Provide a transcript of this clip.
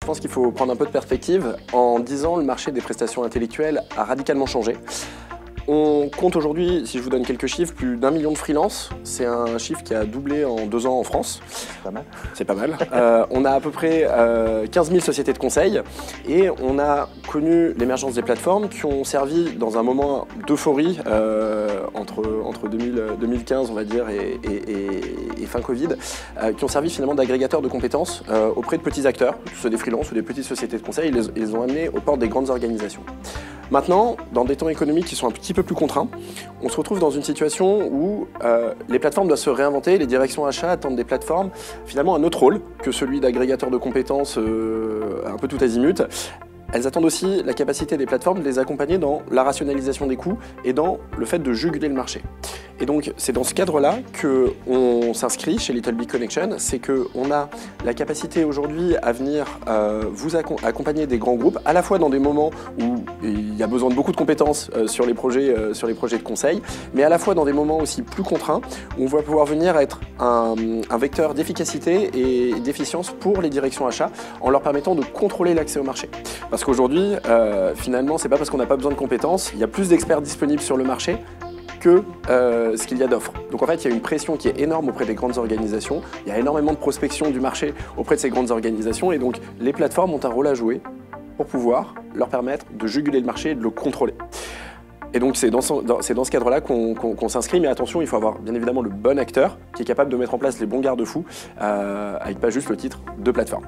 pense qu'il faut prendre un peu de perspective. En 10 ans, le marché des prestations intellectuelles a radicalement changé. On compte aujourd'hui, si je vous donne quelques chiffres, plus d'1 million de freelance. C'est un chiffre qui a doublé en 2 ans en France. C'est pas mal. C'est pas mal. On a à peu près 15 000 sociétés de conseil et on a connu l'émergence des plateformes qui ont servi dans un moment d'euphorie entre 2015, on va dire, et fin Covid, qui ont servi finalement d'agrégateurs de compétences auprès de petits acteurs, que ce soit des freelances ou des petites sociétés de conseil. Ils les ont amenés aux portes des grandes organisations. Maintenant, dans des temps économiques qui sont un petit peu plus contraints, on se retrouve dans une situation où les plateformes doivent se réinventer, les directions achats attendent des plateformes finalement un autre rôle que celui d'agrégateur de compétences un peu tout azimut. Elles attendent aussi la capacité des plateformes de les accompagner dans la rationalisation des coûts et dans le fait de juguler le marché. Et donc, c'est dans ce cadre-là qu'on s'inscrit chez Little Big Connection, c'est qu'on a la capacité aujourd'hui à venir vous accompagner des grands groupes, à la fois dans des moments où il y a besoin de beaucoup de compétences sur les projets de conseil, mais à la fois dans des moments aussi plus contraints, où on va pouvoir venir être un vecteur d'efficacité et d'efficience pour les directions achats, en leur permettant de contrôler l'accès au marché. Parce qu'aujourd'hui, finalement, c'est pas parce qu'on n'a pas besoin de compétences, il y a plus d'experts disponibles sur le marché que ce qu'il y a d'offres. Donc en fait, il y a une pression qui est énorme auprès des grandes organisations, il y a énormément de prospection du marché auprès de ces grandes organisations et donc les plateformes ont un rôle à jouer pour pouvoir leur permettre de juguler le marché et de le contrôler. Et donc c'est dans ce cadre-là qu'on s'inscrit, mais attention, il faut avoir bien évidemment le bon acteur qui est capable de mettre en place les bons garde-fous avec pas juste le titre de plateforme.